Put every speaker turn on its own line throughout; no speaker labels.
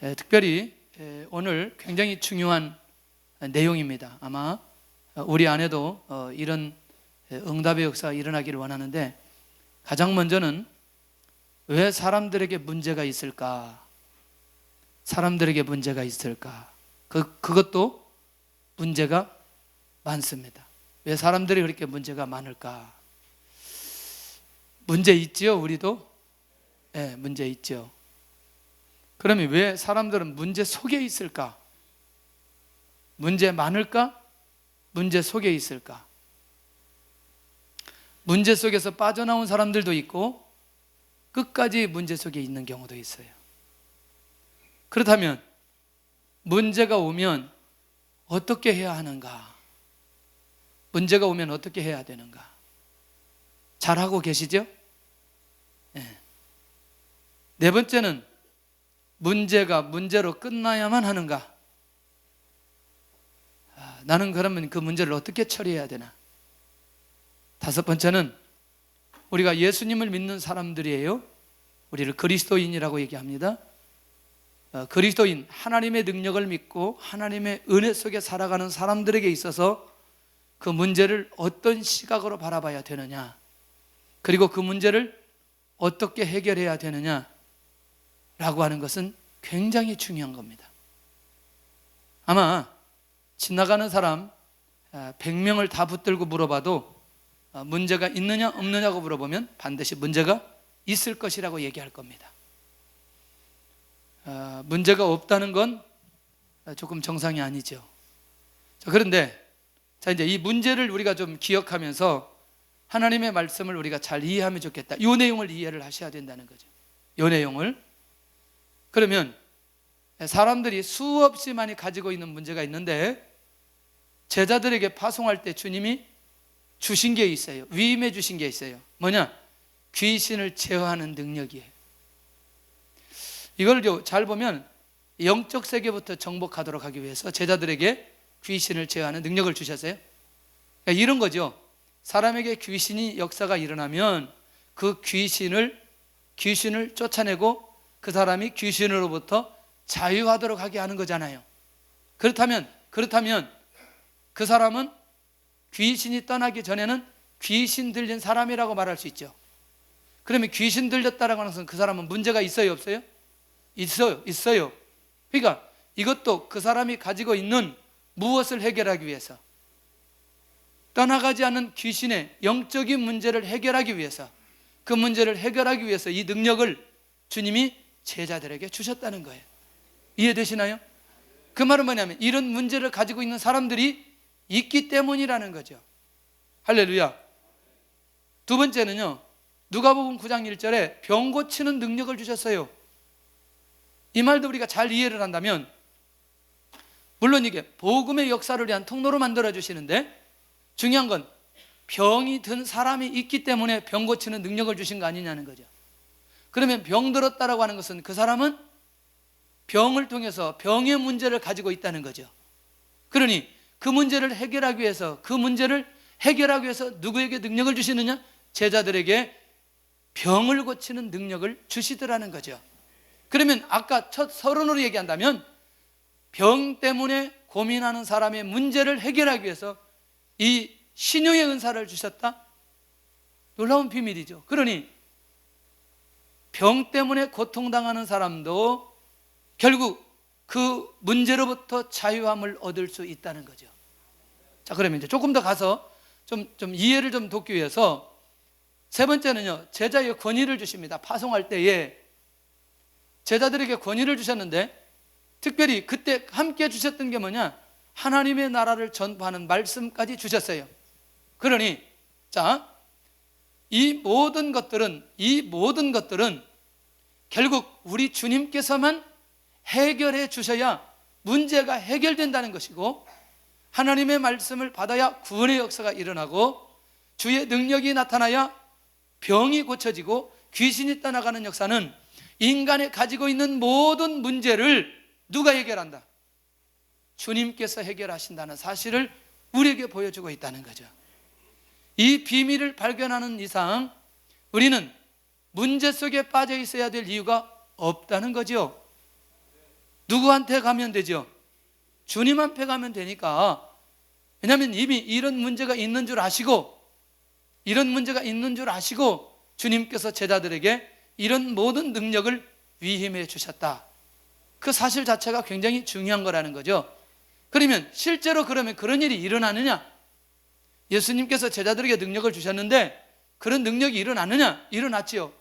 특별히 오늘 굉장히 중요한 내용입니다. 아마 우리 안에도 이런 응답의 역사가 일어나기를 원하는데, 가장 먼저는 왜 사람들에게 문제가 있을까? 사람들에게 문제가 있을까? 그것도 문제가 많습니다. 왜 사람들이 그렇게 문제가 많을까? 문제 있지요, 우리도? 네, 문제 있죠. 그러면 왜 사람들은 문제 속에 있을까? 문제 많을까? 문제 속에 있을까? 문제 속에서 빠져나온 사람들도 있고 끝까지 문제 속에 있는 경우도 있어요. 그렇다면 문제가 오면 어떻게 해야 하는가? 문제가 오면 어떻게 해야 되는가? 잘하고 계시죠? 네. 네 번째는 문제가 문제로 끝나야만 하는가? 나는 그러면 그 문제를 어떻게 처리해야 되나? 다섯 번째는 우리가 예수님을 믿는 사람들이에요. 우리를 그리스도인이라고 얘기합니다. 그리스도인, 하나님의 능력을 믿고 하나님의 은혜 속에 살아가는 사람들에게 있어서 그 문제를 어떤 시각으로 바라봐야 되느냐, 그리고 그 문제를 어떻게 해결해야 되느냐 라고 하는 것은 굉장히 중요한 겁니다. 아마 지나가는 사람 100명을 다 붙들고 물어봐도 문제가 있느냐 없느냐고 물어보면 반드시 문제가 있을 것이라고 얘기할 겁니다. 문제가 없다는 건 조금 정상이 아니죠. 그런데 이제 이 문제를 우리가 좀 기억하면서 하나님의 말씀을 우리가 잘 이해하면 좋겠다. 이 내용을 이해를 하셔야 된다는 거죠. 이 내용을. 그러면 사람들이 수없이 많이 가지고 있는 문제가 있는데, 제자들에게 파송할 때 주님이 주신 게 있어요. 위임해 주신 게 있어요. 뭐냐? 귀신을 제어하는 능력이에요. 이걸 잘 보면 영적 세계부터 정복하도록 하기 위해서 제자들에게 귀신을 제어하는 능력을 주셨어요. 그러니까 이런 거죠. 사람에게 귀신이 역사가 일어나면 그 귀신을 쫓아내고 그 사람이 귀신으로부터 자유하도록 하게 하는 거잖아요. 그렇다면 그 사람은 귀신이 떠나기 전에는 귀신 들린 사람이라고 말할 수 있죠. 그러면 귀신 들렸다라고 하는 것은 그 사람은 문제가 있어요, 없어요? 있어요. 그러니까 이것도 그 사람이 가지고 있는 무엇을 해결하기 위해서, 떠나가지 않는 귀신의 영적인 문제를 해결하기 위해서, 그 문제를 해결하기 위해서 이 능력을 주님이 제자들에게 주셨다는 거예요. 이해되시나요? 그 말은 뭐냐면 이런 문제를 가지고 있는 사람들이 있기 때문이라는 거죠. 할렐루야. 두 번째는요, 누가복음 9장 1절에 병 고치는 능력을 주셨어요. 이 말도 우리가 잘 이해를 한다면, 물론 이게 복음의 역사를 위한 통로로 만들어 주시는데, 중요한 건 병이 든 사람이 있기 때문에 병 고치는 능력을 주신 거 아니냐는 거죠. 그러면 병 들었다라고 하는 것은 그 사람은 병을 통해서 병의 문제를 가지고 있다는 거죠. 그러니 그 문제를 해결하기 위해서 누구에게 능력을 주시느냐? 제자들에게 병을 고치는 능력을 주시더라는 거죠. 그러면 아까 첫 서론으로 얘기한다면 병 때문에 고민하는 사람의 문제를 해결하기 위해서 이 신유의 은사를 주셨다? 놀라운 비밀이죠. 그러니 병 때문에 고통당하는 사람도 결국 그 문제로부터 자유함을 얻을 수 있다는 거죠. 자, 그러면 이제 조금 더 가서 좀 이해를 좀 돕기 위해서 세 번째는요, 제자의 권위를 주십니다. 파송할 때에 제자들에게 권위를 주셨는데, 특별히 그때 함께 주셨던 게 뭐냐? 하나님의 나라를 전파하는 말씀까지 주셨어요. 그러니 이 모든 것들은 결국 우리 주님께서만 해결해 주셔야 문제가 해결된다는 것이고, 하나님의 말씀을 받아야 구원의 역사가 일어나고 주의 능력이 나타나야 병이 고쳐지고 귀신이 떠나가는 역사는, 인간이 가지고 있는 모든 문제를 누가 해결한다? 주님께서 해결하신다는 사실을 우리에게 보여주고 있다는 거죠. 이 비밀을 발견하는 이상 우리는 문제 속에 빠져 있어야 될 이유가 없다는 거죠. 누구한테 가면 되죠? 주님 앞에 가면 되니까. 왜냐하면 이미 이런 문제가 있는 줄 아시고, 이런 문제가 있는 줄 아시고 주님께서 제자들에게 이런 모든 능력을 위임해 주셨다. 그 사실 자체가 굉장히 중요한 거라는 거죠. 그러면 실제로 그러면 그런 일이 일어나느냐? 예수님께서 제자들에게 능력을 주셨는데 그런 능력이 일어나느냐? 일어났지요.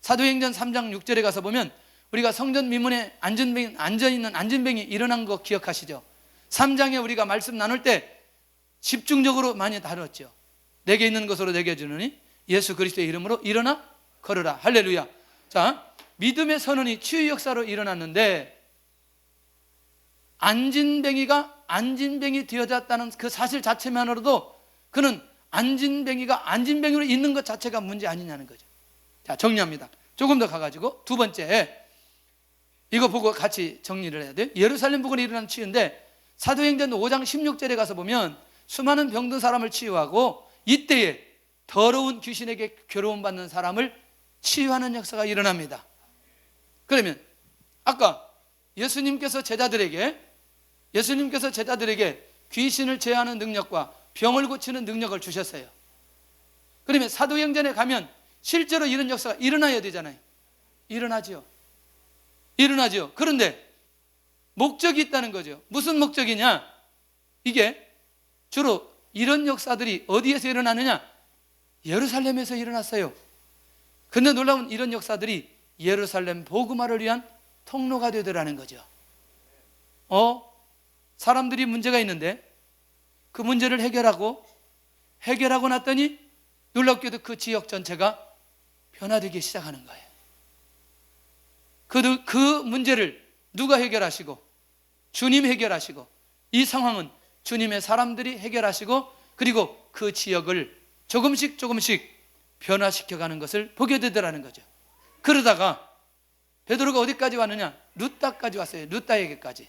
사도행전 3장 6절에 가서 보면 우리가 성전 미문에 앉아있는 안진뱅이 일어난 거 기억하시죠? 3장에 우리가 말씀 나눌 때 집중적으로 많이 다뤘죠. 내게 있는 것으로 내게 주느니 예수 그리스도의 이름으로 일어나 걸으라. 할렐루야. 자, 믿음의 선언이 치유 역사로 일어났는데 안진뱅이가 안진뱅이 되어졌다는 그 사실 자체만으로도 그는 안진뱅이가 안진뱅이로 있는 것 자체가 문제 아니냐는 거죠. 자, 정리합니다. 조금 더 가가지고 두 번째, 이거 보고 같이 정리를 해야 돼요. 예루살렘 부근에 일어난 치유인데 사도행전 5장 16절에 가서 보면 수많은 병든 사람을 치유하고 이때에 더러운 귀신에게 괴로움받는 사람을 치유하는 역사가 일어납니다. 그러면 아까 예수님께서 제자들에게 귀신을 제어하는 능력과 병을 고치는 능력을 주셨어요. 그러면 사도행전에 가면 실제로 이런 역사가 일어나야 되잖아요. 일어나죠. 그런데 목적이 있다는 거죠. 무슨 목적이냐? 이게 주로 이런 역사들이 어디에서 일어나느냐? 예루살렘에서 일어났어요. 근데 놀라운 이런 역사들이 예루살렘 복음화를 위한 통로가 되더라는 거죠. 사람들이 문제가 있는데 그 문제를 해결하고 났더니 놀랍게도 그 지역 전체가 변화되기 시작하는 거예요. 그 문제를 누가 해결하시고? 주님 해결하시고, 이 상황은 주님의 사람들이 해결하시고, 그리고 그 지역을 조금씩 변화시켜가는 것을 보게 되더라는 거죠. 그러다가 베드로가 어디까지 왔느냐? 루따까지 왔어요. 루따에게까지.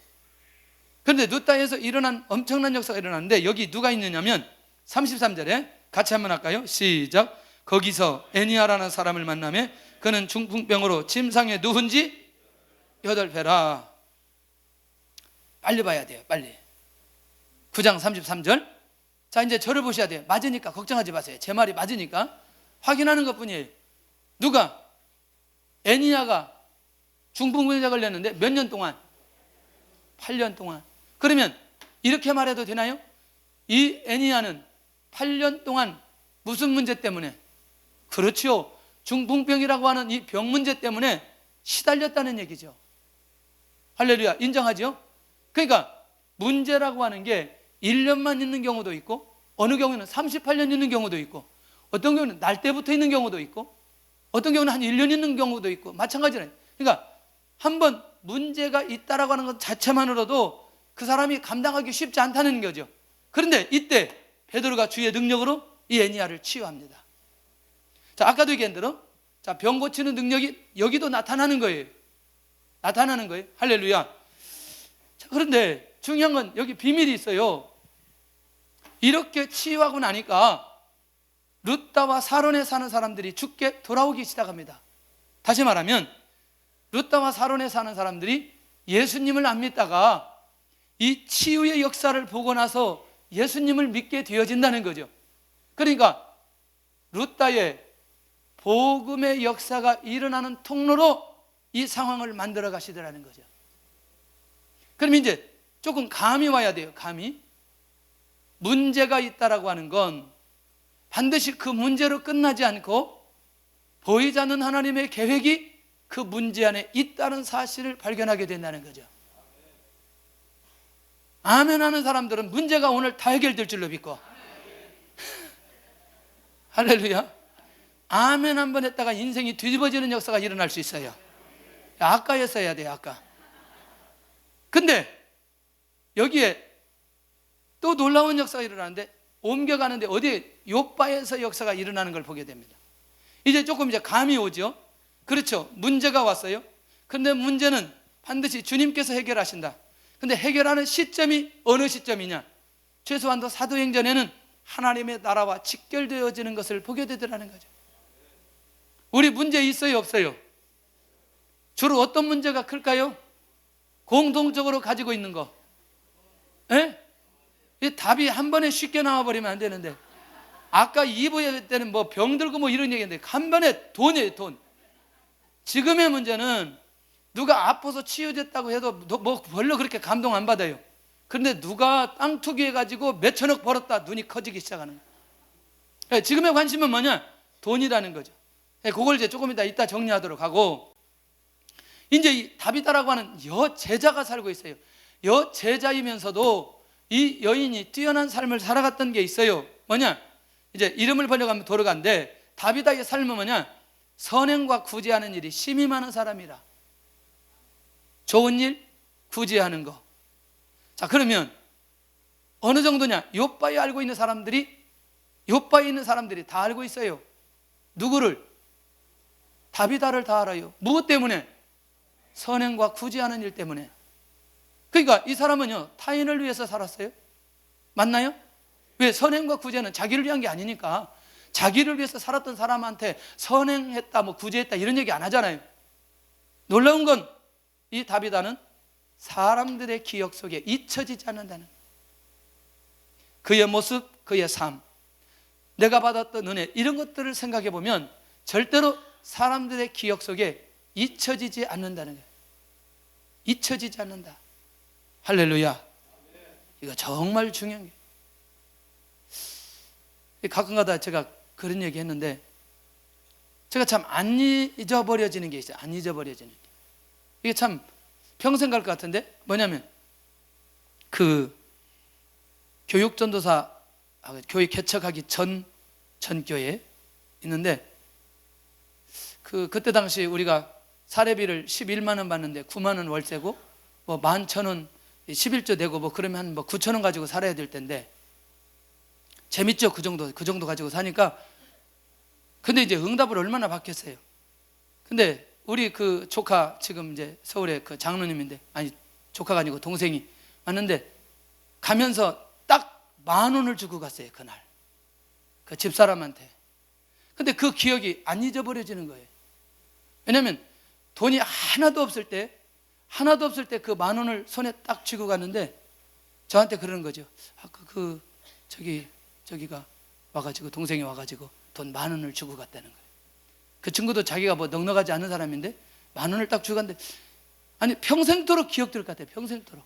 그런데 루따에서 일어난 엄청난 역사가 일어났는데 여기 누가 있느냐면 33절에 같이 한번 할까요? 시작. 거기서 애니아라는 사람을 만나며 그는 중풍병으로 침상에 누운 지 8배라. 빨리 봐야 돼요. 빨리. 9장 33절. 자, 이제 저를 보셔야 돼요. 맞으니까 걱정하지 마세요. 제 말이 맞으니까 확인하는 것뿐이에요. 누가? 애니아가 중풍병에 걸렸는데 몇 년 동안? 8년 동안. 그러면 이렇게 말해도 되나요? 이 애니아는 8년 동안 무슨 문제 때문에? 그렇죠. 중풍병이라고 하는 이 병 문제 때문에 시달렸다는 얘기죠. 할렐루야. 인정하죠? 그러니까 문제라고 하는 게 1년만 있는 경우도 있고, 어느 경우는 38년 있는 경우도 있고, 어떤 경우는 날 때부터 있는 경우도 있고, 어떤 경우는 한 1년 있는 경우도 있고, 마찬가지예요. 그러니까 한번 문제가 있다라고 하는 것 자체만으로도 그 사람이 감당하기 쉽지 않다는 거죠. 그런데 이때 베드로가 주의 능력으로 이 애니아를 치유합니다. 자, 아까도 얘기한 대로 자, 병 고치는 능력이 여기도 나타나는 거예요. 할렐루야. 자, 그런데 중요한 건 여기 비밀이 있어요. 이렇게 치유하고 나니까 루따와 사론에 사는 사람들이 죽게 돌아오기 시작합니다. 다시 말하면 루따와 사론에 사는 사람들이 예수님을 안 믿다가 이 치유의 역사를 보고 나서 예수님을 믿게 되어진다는 거죠. 그러니까 루따의 복음의 역사가 일어나는 통로로 이 상황을 만들어 가시더라는 거죠. 그럼 이제 조금 감이 와야 돼요. 감이. 문제가 있다라고 하는 건 반드시 그 문제로 끝나지 않고 보이지 않는 하나님의 계획이 그 문제 안에 있다는 사실을 발견하게 된다는 거죠. 아멘 하는 사람들은 문제가 오늘 다 해결될 줄로 믿고 할렐루야. 아멘 한번 했다가 인생이 뒤집어지는 역사가 일어날 수 있어요. 아까였어야 돼요. 아까. 근데 여기에 또 놀라운 역사가 일어나는데 옮겨가는데 어디에? 요바에서 역사가 일어나는 걸 보게 됩니다. 이제 조금 감이 오죠. 그렇죠. 문제가 왔어요. 근데 문제는 반드시 주님께서 해결하신다. 근데 해결하는 시점이 어느 시점이냐? 최소한도 사도행전에는 하나님의 나라와 직결되어지는 것을 보게 되더라는 거죠. 우리 문제 있어요, 없어요? 주로 어떤 문제가 클까요? 공통적으로 가지고 있는 거. 예? 이 답이 한 번에 쉽게 나와버리면 안 되는데, 아까 2부 때는 뭐 병들고 뭐 이런 얘기했는데 한 번에 돈이에요, 돈. 지금의 문제는 누가 아파서 치유됐다고 해도 뭐 별로 그렇게 감동 안 받아요. 그런데 누가 땅 투기해가지고 몇천억 벌었다, 눈이 커지기 시작하는 거예요. 지금의 관심은 뭐냐? 돈이라는 거죠. 그걸 이제 조금 이따 정리하도록 하고, 이제 이 다비다라고 하는 여제자가 살고 있어요. 여제자이면서도 이 여인이 뛰어난 삶을 살아갔던 게 있어요. 뭐냐? 이제 이름을 번역하면 도르가인데, 다비다의 삶은 뭐냐? 선행과 구제하는 일이 심히 많은 사람이라. 좋은 일, 구제하는 거. 자, 그러면 어느 정도냐? 욥바에 알고 있는 사람들이, 욥바에 있는 사람들이 다 알고 있어요. 누구를? 다비다를 다 알아요. 무엇 때문에? 선행과 구제하는 일 때문에. 그러니까 이 사람은요, 타인을 위해서 살았어요. 맞나요? 왜? 선행과 구제는 자기를 위한 게 아니니까. 자기를 위해서 살았던 사람한테 선행했다, 뭐 구제했다 이런 얘기 안 하잖아요. 놀라운 건 이 다비다는 사람들의 기억 속에 잊혀지지 않는다는, 그의 모습, 그의 삶, 내가 받았던 은혜, 이런 것들을 생각해 보면 절대로 사람들의 기억 속에 잊혀지지 않는다는 거예요. 잊혀지지 않는다. 할렐루야. 이거 정말 중요한 거예요. 가끔가다 제가 그런 얘기 했는데, 제가 참 안 잊어버려지는 게 있어요. 안 잊어버려지는 게. 이게 참 평생 갈 것 같은데, 뭐냐면 그 교육전도사 교회 개척하기 전 교회에 있는데, 그때 당시 우리가 사례비를 11만 원 받는데 9만 원 월세고 뭐 11,000원 11조 내고 뭐 그러면 한 뭐 9,000원 가지고 살아야 될 텐데, 재밌죠? 그 정도 가지고 사니까. 근데 이제 응답을 얼마나 받겠어요. 근데 우리 그 조카, 지금 이제 서울에 그 장로님인데, 아니 조카가 아니고 동생이 왔는데, 가면서 딱 10,000원을 주고 갔어요, 그날. 그 집사람한테. 근데 그 기억이 안 잊어버려지는 거예요. 왜냐면 돈이 하나도 없을 때 그 10,000원을 손에 딱 쥐고 갔는데, 저한테 그러는 거죠. 아까 저기가 와가지고, 동생이 와가지고 돈 10,000원을 주고 갔다는 거예요. 그 친구도 자기가 뭐 넉넉하지 않은 사람인데 10,000원을 딱 주고 갔는데, 아니 평생토록 기억될 것 같아요. 평생토록.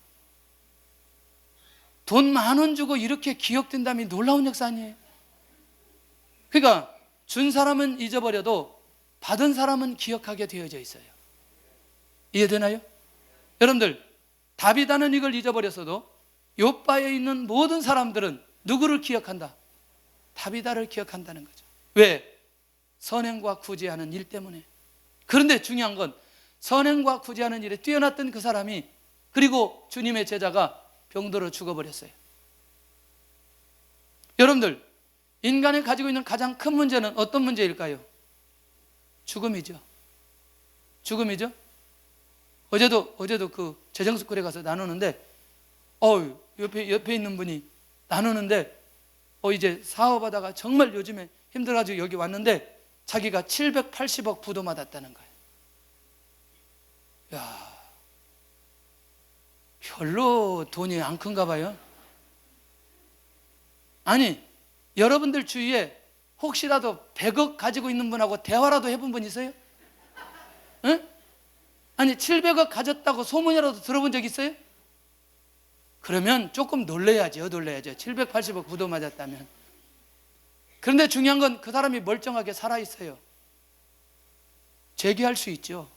돈 10,000원 주고 이렇게 기억된다면 놀라운 역사 아니에요? 그러니까 준 사람은 잊어버려도 받은 사람은 기억하게 되어져 있어요. 이해되나요? 여러분들, 다비다는 이걸 잊어버렸어도 욥바에 있는 모든 사람들은 누구를 기억한다? 다비다를 기억한다는 거죠. 왜? 선행과 구제하는 일 때문에. 그런데 중요한 건 선행과 구제하는 일에 뛰어났던 그 사람이, 그리고 주님의 제자가 병들어 죽어버렸어요. 여러분들, 인간이 가지고 있는 가장 큰 문제는 어떤 문제일까요? 죽음이죠. 죽음이죠. 어제도 그 재정숙쿨에 가서 나누는데, 옆에 있는 분이 나누는데, 이제 사업하다가 정말 요즘에 힘들어가지고 여기 왔는데 자기가 780억 부도 맞았다는 거예요. 야, 별로 돈이 안 큰가 봐요. 아니, 여러분들 주위에 혹시라도 100억 가지고 있는 분하고 대화라도 해본 분 있어요? 응? 아니 700억 가졌다고 소문이라도 들어본 적 있어요? 그러면 조금 놀라야죠. 780억 부도 맞았다면. 그런데 중요한 건 그 사람이 멀쩡하게 살아있어요. 재기할 수 있죠.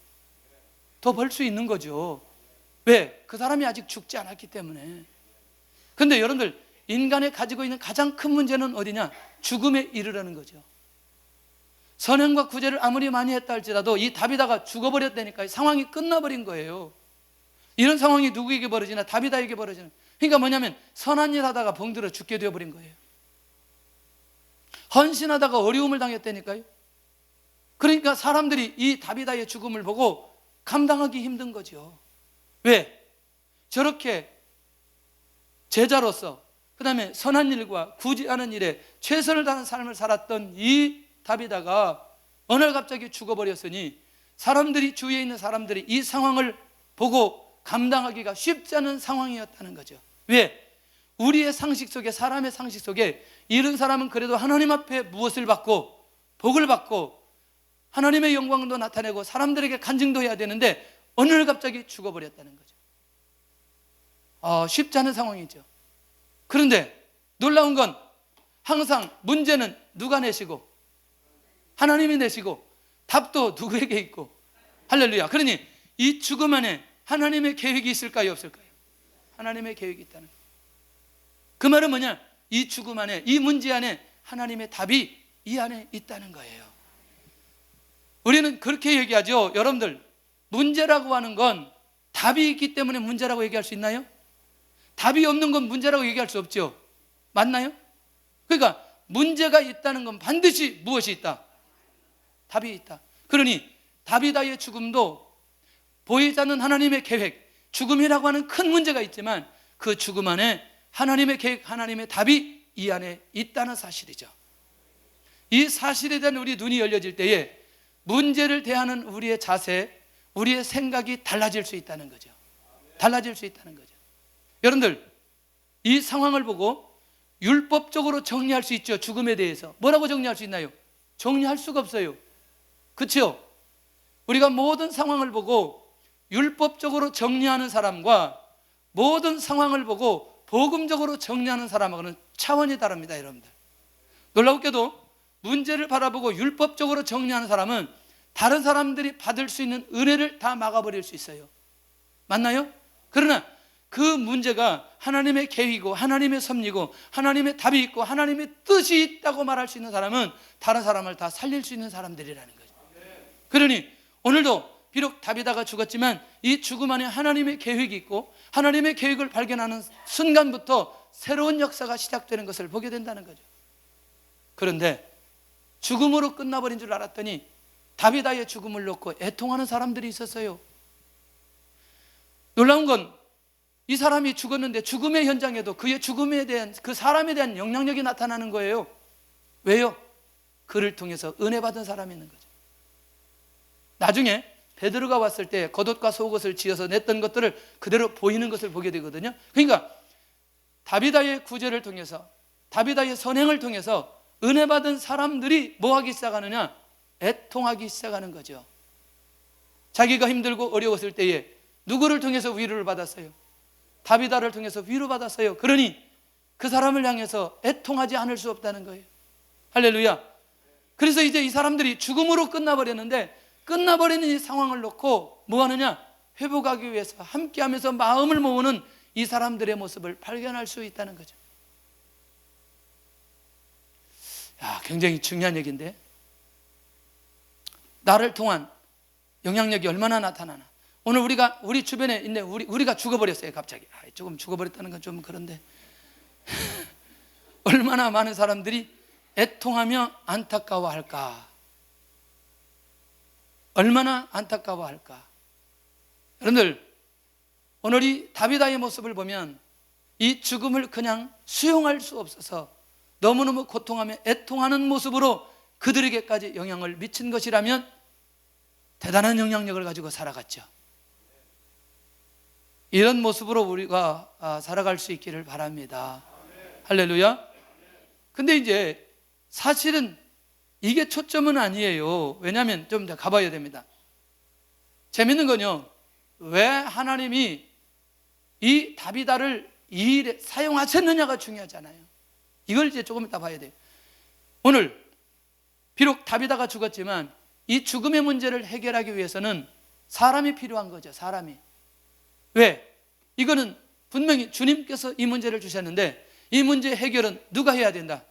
더 벌 수 있는 거죠. 왜? 그 사람이 아직 죽지 않았기 때문에. 그런데 여러분들, 인간이 가지고 있는 가장 큰 문제는 어디냐? 죽음에 이르라는 거죠. 선행과 구제를 아무리 많이 했다 할지라도 이 다비다가 죽어버렸다니까. 상황이 끝나버린 거예요. 이런 상황이 누구에게 벌어지나? 다비다에게 벌어지는. 그러니까 뭐냐면 선한 일 하다가 병들어 죽게 되어버린 거예요. 헌신하다가 어려움을 당했다니까요. 그러니까 사람들이 이 다비다의 죽음을 보고 감당하기 힘든 거죠. 왜? 저렇게 제자로서, 그 다음에 선한 일과 구제하는 일에 최선을 다하는 삶을 살았던 이 다비다가 어느 날 갑자기 죽어버렸으니, 사람들이, 주위에 있는 사람들이 이 상황을 보고 감당하기가 쉽지 않은 상황이었다는 거죠. 왜? 우리의 상식 속에, 사람의 상식 속에 이런 사람은 그래도 하나님 앞에 무엇을 받고 복을 받고 하나님의 영광도 나타내고 사람들에게 간증도 해야 되는데 어느 날 갑자기 죽어버렸다는 거죠. 쉽지 않은 상황이죠. 그런데 놀라운 건 항상 문제는 누가 내시고 하나님이 내시고 답도 누구에게 있고, 할렐루야. 그러니 이 죽음 안에 하나님의 계획이 있을까요, 없을까요? 하나님의 계획이 있다는 거예요. 그 말은 뭐냐? 이 죽음 안에, 이 문제 안에 하나님의 답이 이 안에 있다는 거예요. 우리는 그렇게 얘기하죠. 여러분들, 문제라고 하는 건 답이 있기 때문에 문제라고 얘기할 수 있나요? 답이 없는 건 문제라고 얘기할 수 없죠. 맞나요? 그러니까 문제가 있다는 건 반드시 무엇이 있다? 답이 있다. 그러니 다비다의 죽음도 보이지 않는 하나님의 계획, 죽음이라고 하는 큰 문제가 있지만 그 죽음 안에 하나님의 계획, 하나님의 답이 이 안에 있다는 사실이죠. 이 사실에 대한 우리 눈이 열려질 때에 문제를 대하는 우리의 자세, 우리의 생각이 달라질 수 있다는 거죠. 달라질 수 있다는 거죠. 여러분들, 이 상황을 보고 율법적으로 정리할 수 있죠. 죽음에 대해서 뭐라고 정리할 수 있나요? 정리할 수가 없어요. 그렇죠? 우리가 모든 상황을 보고 율법적으로 정리하는 사람과 모든 상황을 보고 복음적으로 정리하는 사람하고는 차원이 다릅니다. 여러분들, 놀랍게도 문제를 바라보고 율법적으로 정리하는 사람은 다른 사람들이 받을 수 있는 은혜를 다 막아버릴 수 있어요. 맞나요? 그러나 그 문제가 하나님의 계획이고 하나님의 섭리고 하나님의 답이 있고 하나님의 뜻이 있다고 말할 수 있는 사람은 다른 사람을 다 살릴 수 있는 사람들이라는 거죠. 그러니 오늘도 비록 다비다가 죽었지만 이 죽음 안에 하나님의 계획이 있고 하나님의 계획을 발견하는 순간부터 새로운 역사가 시작되는 것을 보게 된다는 거죠. 그런데 죽음으로 끝나버린 줄 알았더니 다비다의 죽음을 놓고 애통하는 사람들이 있었어요. 놀라운 건 이 사람이 죽었는데 죽음의 현장에도 그의 죽음에 대한, 그 사람에 대한 영향력이 나타나는 거예요. 왜요? 그를 통해서 은혜 받은 사람이 있는 거죠. 나중에 베드로가 왔을 때 겉옷과 속옷을 지어서 냈던 것들을 그대로 보이는 것을 보게 되거든요. 그러니까 다비다의 구제를 통해서, 다비다의 선행을 통해서 은혜 받은 사람들이 뭐 하기 시작하느냐? 애통하기 시작하는 거죠. 자기가 힘들고 어려웠을 때에 누구를 통해서 위로를 받았어요? 다비다를 통해서 위로받았어요. 그러니 그 사람을 향해서 애통하지 않을 수 없다는 거예요. 할렐루야. 그래서 이제 이 사람들이 죽음으로 끝나버렸는데 끝나버리는 이 상황을 놓고 뭐 하느냐? 회복하기 위해서 함께하면서 마음을 모으는 이 사람들의 모습을 발견할 수 있다는 거죠. 굉장히 중요한 얘기인데, 나를 통한 영향력이 얼마나 나타나나. 오늘 우리 주변에 있는 우리가 죽어버렸어요. 갑자기 조금 죽어버렸다는 건 좀 그런데 얼마나 많은 사람들이 애통하며 안타까워할까. 얼마나 안타까워할까. 여러분들, 오늘 이 다비다의 모습을 보면 이 죽음을 그냥 수용할 수 없어서 너무너무 고통하며 애통하는 모습으로 그들에게까지 영향을 미친 것이라면 대단한 영향력을 가지고 살아갔죠. 이런 모습으로 우리가 살아갈 수 있기를 바랍니다. 할렐루야. 근데 이제 사실은 이게 초점은 아니에요. 왜냐하면 좀 더 가봐야 됩니다. 재밌는 건요, 왜 하나님이 이 다비다를 이 일에 사용하셨느냐가 중요하잖아요. 이걸 이제 조금 이따 봐야 돼요. 오늘 비록 다비다가 죽었지만 이 죽음의 문제를 해결하기 위해서는 사람이 필요한 거죠. 사람이. 왜? 이거는 분명히 주님께서 이 문제를 주셨는데 이 문제 해결은 누가 해야 된다?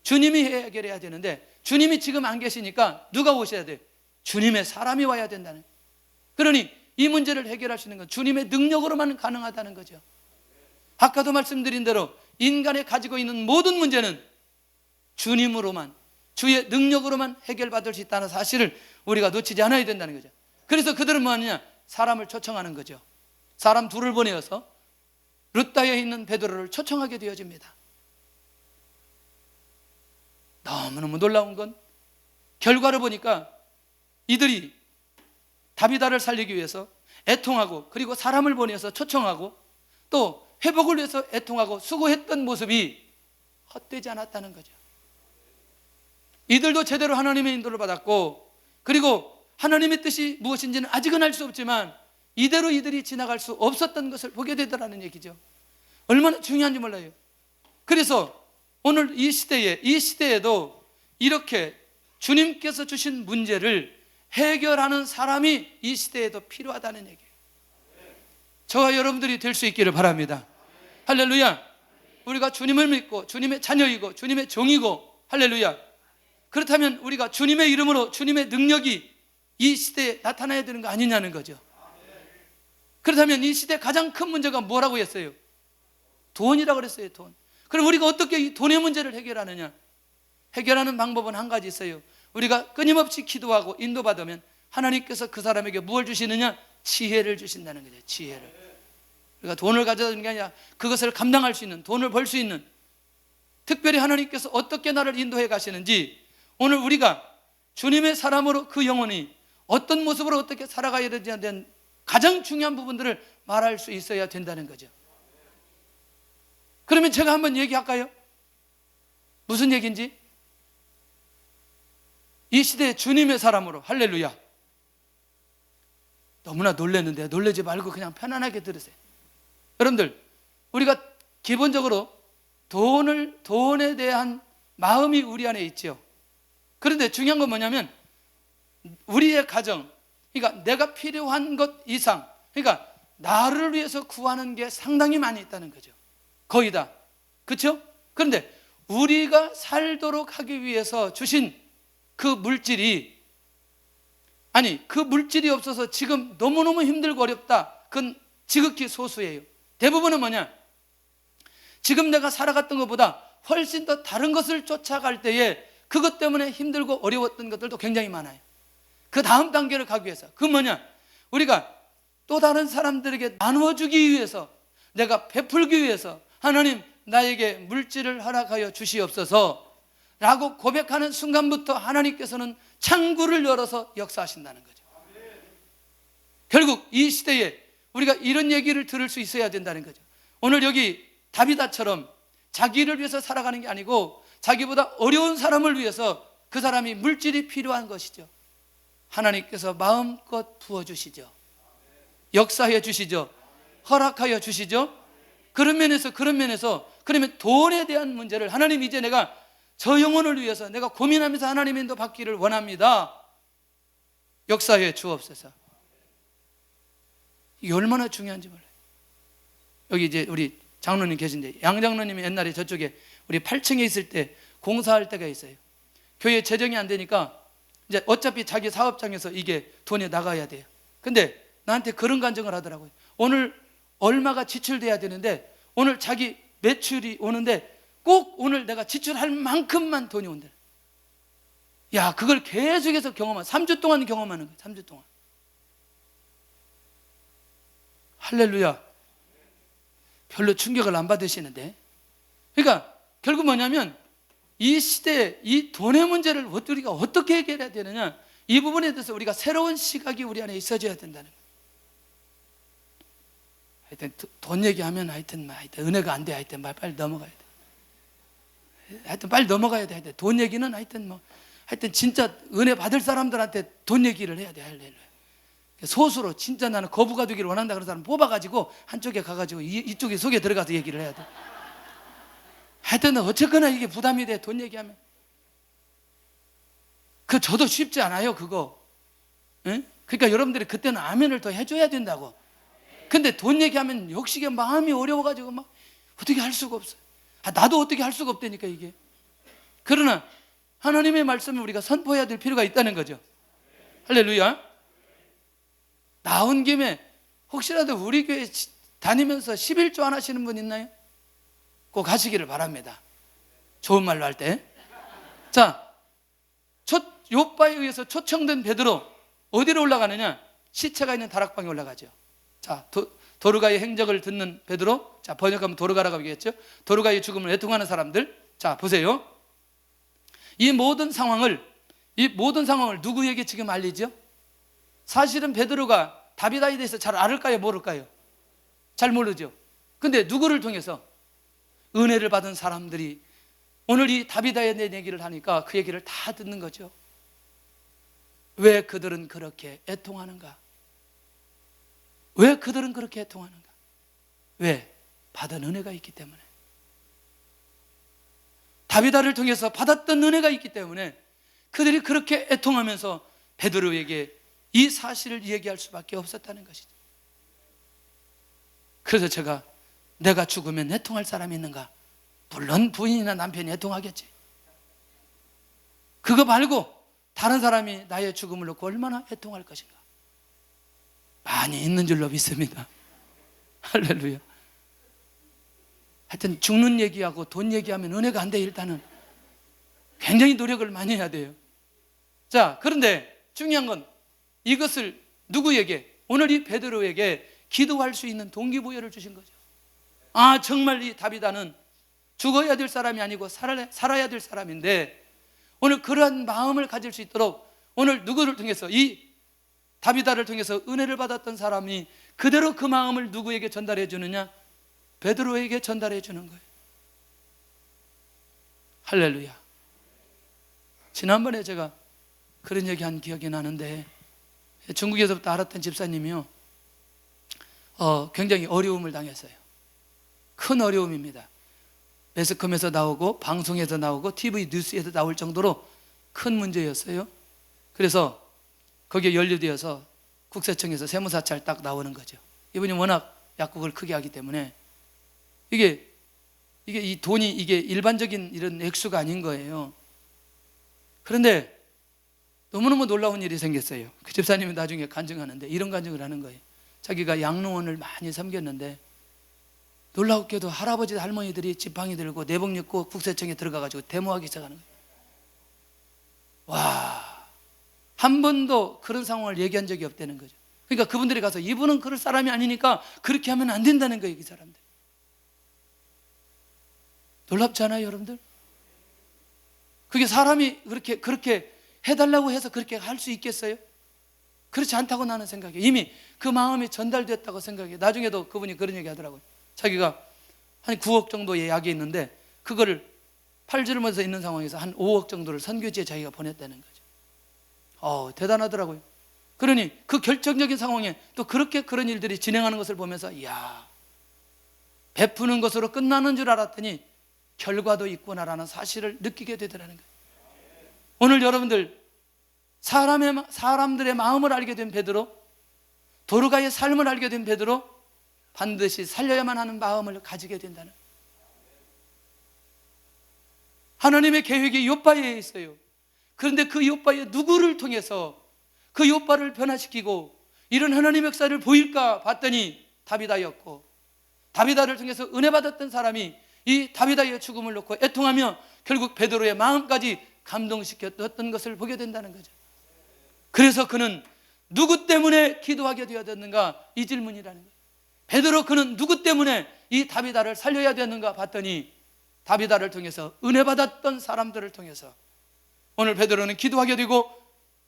주님이 해결해야 되는데 주님이 지금 안 계시니까 누가 오셔야 돼? 주님의 사람이 와야 된다는. 그러니 이 문제를 해결할 수 있는 건 주님의 능력으로만 가능하다는 거죠. 아까도 말씀드린 대로 인간이 가지고 있는 모든 문제는 주님으로만, 주의 능력으로만 해결받을 수 있다는 사실을 우리가 놓치지 않아야 된다는 거죠. 그래서 그들은 뭐 하느냐? 사람을 초청하는 거죠. 사람 둘을 보내어서 룻다에 있는 베드로를 초청하게 되어집니다. 너무너무 놀라운 건 결과를 보니까 이들이 다비다를 살리기 위해서 애통하고 그리고 사람을 보내서 초청하고 또 회복을 위해서 애통하고 수고했던 모습이 헛되지 않았다는 거죠. 이들도 제대로 하나님의 인도를 받았고 그리고 하나님의 뜻이 무엇인지는 아직은 알 수 없지만 이대로 이들이 지나갈 수 없었던 것을 보게 되더라는 얘기죠. 얼마나 중요한지 몰라요. 그래서 오늘 이 시대에도 이렇게 주님께서 주신 문제를 해결하는 사람이 이 시대에도 필요하다는 얘기예요. 저와 여러분들이 될 수 있기를 바랍니다. 할렐루야. 우리가 주님을 믿고 주님의 자녀이고 주님의 종이고, 할렐루야, 그렇다면 우리가 주님의 이름으로 주님의 능력이 이 시대에 나타나야 되는 거 아니냐는 거죠. 그렇다면 이 시대의 가장 큰 문제가 뭐라고 했어요? 돈이라고 그랬어요. 돈. 그럼 우리가 어떻게 이 돈의 문제를 해결하느냐? 해결하는 방법은 한 가지 있어요. 우리가 끊임없이 기도하고 인도받으면 하나님께서 그 사람에게 무엇을 주시느냐? 지혜를 주신다는 거죠. 지혜를. 우리가 돈을 가져다 주는 게 아니라 그것을 감당할 수 있는, 돈을 벌 수 있는, 특별히 하나님께서 어떻게 나를 인도해 가시는지, 오늘 우리가 주님의 사람으로 그 영혼이 어떤 모습으로 어떻게 살아가야 되는지에 대한 가장 중요한 부분들을 말할 수 있어야 된다는 거죠. 그러면 제가 한번 얘기할까요? 무슨 얘기인지? 이 시대의 주님의 사람으로, 할렐루야, 너무나 놀랐는데 놀라지 말고 그냥 편안하게 들으세요. 여러분들, 우리가 기본적으로 돈에 대한 마음이 우리 안에 있죠. 그런데 중요한 건 뭐냐면 우리의 가정, 그러니까 내가 필요한 것 이상, 그러니까 나를 위해서 구하는 게 상당히 많이 있다는 거죠. 거의 다. 그렇죠? 그런데 우리가 살도록 하기 위해서 주신 그 물질이, 아니 그 물질이 없어서 지금 너무너무 힘들고 어렵다, 그건 지극히 소수예요. 대부분은 뭐냐? 지금 내가 살아갔던 것보다 훨씬 더 다른 것을 쫓아갈 때에 그것 때문에 힘들고 어려웠던 것들도 굉장히 많아요. 그 다음 단계를 가기 위해서. 그건 뭐냐? 우리가 또 다른 사람들에게 나누어주기 위해서, 내가 베풀기 위해서 하나님 나에게 물질을 허락하여 주시옵소서 라고 고백하는 순간부터 하나님께서는 창구를 열어서 역사하신다는 거죠. 결국 이 시대에 우리가 이런 얘기를 들을 수 있어야 된다는 거죠. 오늘 여기 다비다처럼 자기를 위해서 살아가는 게 아니고 자기보다 어려운 사람을 위해서, 그 사람이 물질이 필요한 것이죠. 하나님께서 마음껏 부어주시죠. 역사해 주시죠. 허락하여 주시죠. 그런 면에서 그러면 돈에 대한 문제를 하나님, 이제 내가 저 영혼을 위해서 내가 고민하면서 하나님의 인도 받기를 원합니다. 역사해 주옵소서. 이게 얼마나 중요한지 몰라요. 여기 이제 우리 장로님 계신데, 양 장로님이 옛날에 저쪽에 우리 8층에 있을 때 공사할 때가 있어요. 교회 재정이 안 되니까 이제 어차피 자기 사업장에서 이게 돈이 나가야 돼요. 근데 나한테 그런 간증을 하더라고요. 오늘 얼마가 지출돼야 되는데 오늘 자기 매출이 오는데 꼭 오늘 내가 지출할 만큼만 돈이 온대. 야, 그걸 계속해서 3주 동안 경험하는 거예요. 3주 동안. 할렐루야. 별로 충격을 안 받으시는데. 그러니까 결국 뭐냐면 이 시대에 이 돈의 문제를 우리가 어떻게 해결해야 되느냐, 이 부분에 대해서 우리가 새로운 시각이 우리 안에 있어져야 된다는 거예요. 하여튼 돈 얘기하면 하여튼 은혜가 안 돼. 하여튼 빨리 넘어가야 돼. 하여튼 빨리 넘어가야 돼. 하여튼 돈 얘기는 하여튼 진짜 은혜 받을 사람들한테 돈 얘기를 해야 돼. 할렐루야. 소수로 진짜 나는 거부가 되기를 원한다 그런 사람 뽑아가지고 한쪽에 가가지고 이쪽에 속에 들어가서 얘기를 해야 돼. 하여튼 어쨌거나 이게 부담이 돼. 돈 얘기하면 저도 쉽지 않아요 그거. 응? 그러니까 여러분들이 그때는 아멘을 더 해줘야 된다고. 근데 돈 얘기하면 역시 마음이 어려워가지고 막 어떻게 할 수가 없어요. 나도 어떻게 할 수가 없다니까 이게. 그러나 하나님의 말씀을 우리가 선포해야 될 필요가 있다는 거죠. 할렐루야. 나온 김에 혹시라도 우리 교회 다니면서 11조 안 하시는 분 있나요? 꼭 하시기를 바랍니다. 좋은 말로 할 때. 자, 요바에 의해서 초청된 베드로 어디로 올라가느냐? 시체가 있는 다락방에 올라가죠. 자, 도르가의 행적을 듣는 베드로. 자, 번역하면 도르가라고 하겠죠. 도르가의 죽음을 애통하는 사람들. 자, 보세요. 이 모든 상황을 누구에게 지금 알리죠? 사실은 베드로가 다비다에 대해서 잘 알을까요? 모를까요? 잘 모르죠. 근데 누구를 통해서? 은혜를 받은 사람들이 오늘 이 다비다에 대한 얘기를 하니까 그 얘기를 다 듣는 거죠. 왜 그들은 그렇게 애통하는가? 왜 그들은 그렇게 애통하는가? 왜? 받은 은혜가 있기 때문에. 다비다를 통해서 받았던 은혜가 있기 때문에 그들이 그렇게 애통하면서 베드로에게 이 사실을 얘기할 수밖에 없었다는 것이죠. 그래서 제가 내가 죽으면 애통할 사람이 있는가? 물론 부인이나 남편이 애통하겠지. 그거 말고 다른 사람이 나의 죽음을 놓고 얼마나 애통할 것인가? 많이 있는 줄로 믿습니다. 할렐루야. 하여튼 죽는 얘기하고 돈 얘기하면 은혜가 안 돼. 일단은 굉장히 노력을 많이 해야 돼요. 자, 그런데 중요한 건 이것을 누구에게? 오늘 이 베드로에게 기도할 수 있는 동기부여를 주신 거죠. 아, 정말 이 다비다는 죽어야 될 사람이 아니고 살아야 될 사람인데 오늘 그러한 마음을 가질 수 있도록 오늘 누구를 통해서, 이 다비다를 통해서 은혜를 받았던 사람이 그대로 그 마음을 누구에게 전달해 주느냐? 베드로에게 전달해 주는 거예요. 할렐루야. 지난번에 제가 그런 얘기한 기억이 나는데, 중국에서부터 알았던 집사님이요, 굉장히 어려움을 당했어요. 큰 어려움입니다. 매스컴에서 나오고 방송에서 나오고 TV 뉴스에서 나올 정도로 큰 문제였어요. 그래서 거기에 연루되어서 국세청에서 세무사찰 딱 나오는 거죠. 이분이 워낙 약국을 크게 하기 때문에 이게 이 돈이 이게 일반적인 이런 액수가 아닌 거예요. 그런데 너무너무 놀라운 일이 생겼어요. 그 집사님이 나중에 간증하는데 이런 간증을 하는 거예요. 자기가 양로원을 많이 섬겼는데 놀랍게도 할아버지 할머니들이 지팡이 들고 내복 입고 국세청에 들어가가지고 데모하기 시작하는 거예요. 와, 한 번도 그런 상황을 얘기한 적이 없다는 거죠. 그러니까 그분들이 가서 이분은 그럴 사람이 아니니까 그렇게 하면 안 된다는 거예요. 이 사람들 놀랍지 않아요, 여러분들? 그게 사람이 그렇게 해달라고 해서 그렇게 할 수 있겠어요? 그렇지 않다고 나는 생각해요. 이미 그 마음이 전달됐다고 생각해요. 나중에도 그분이 그런 얘기 하더라고요. 자기가 한 9억 정도의 약이 있는데 그거를 팔지르면서 있는 상황에서 한 5억 정도를 선교지에 자기가 보냈다는 거죠. 대단하더라고요. 그러니 그 결정적인 상황에 또 그렇게 그런 일들이 진행하는 것을 보면서 이야, 베푸는 것으로 끝나는 줄 알았더니 결과도 있구나라는 사실을 느끼게 되더라는 거예요. 오늘 여러분들 사람들의 마음을 알게 된 베드로, 도르가의 삶을 알게 된 베드로, 반드시 살려야만 하는 마음을 가지게 된다는 거예요. 하나님의 계획이 욥바에 있어요. 그런데 그 욥바에 누구를 통해서 그 욥바를 변화시키고 이런 하나님의 역사를 보일까 봤더니 다비다였고, 다비다를 통해서 은혜 받았던 사람이 이 다비다의 죽음을 놓고 애통하며 결국 베드로의 마음까지 감동시켰던 것을 보게 된다는 거죠. 그래서 그는 누구 때문에 기도하게 되었는가? 이 질문이라는 거예요. 베드로, 그는 누구 때문에 이 다비다를 살려야 되는가 봤더니 다비다를 통해서, 은혜 받았던 사람들을 통해서 오늘 베드로는 기도하게 되고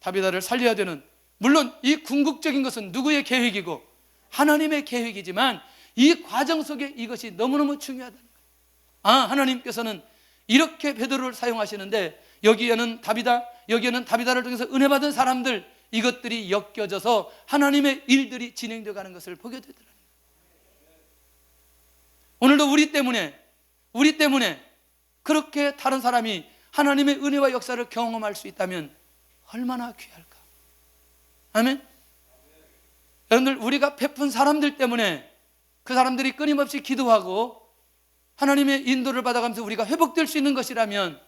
다비다를 살려야 되는, 물론 이 궁극적인 것은 누구의 계획이고 하나님의 계획이지만 이 과정 속에 이것이 너무너무 중요하다는 거예요. 하나님께서는 이렇게 베드로를 사용하시는데 여기에는 다비다를 통해서 은혜 받은 사람들, 이것들이 엮여져서 하나님의 일들이 진행되어 가는 것을 보게 되더라고요. 오늘도 우리 때문에 그렇게 다른 사람이 하나님의 은혜와 역사를 경험할 수 있다면 얼마나 귀할까? 아멘? 여러분들, 우리가 베푼 사람들 때문에 그 사람들이 끊임없이 기도하고 하나님의 인도를 받아가면서 우리가 회복될 수 있는 것이라면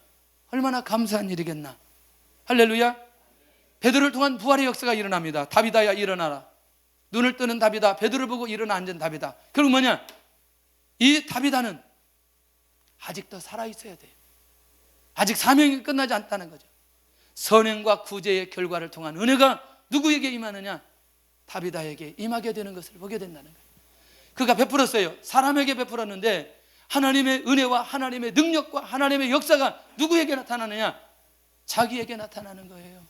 얼마나 감사한 일이겠나. 할렐루야. 베드로를 통한 부활의 역사가 일어납니다. 다비다야 일어나라. 눈을 뜨는 다비다, 베드로를 보고 일어나 앉은 다비다. 결국 뭐냐? 이 다비다는 아직도 살아있어야 돼요. 아직 사명이 끝나지 않다는 거죠. 선행과 구제의 결과를 통한 은혜가 누구에게 임하느냐? 다비다에게 임하게 되는 것을 보게 된다는 거예요. 그가 베풀었어요. 사람에게 베풀었는데 하나님의 은혜와 하나님의 능력과 하나님의 역사가 누구에게 나타나느냐? 자기에게 나타나는 거예요.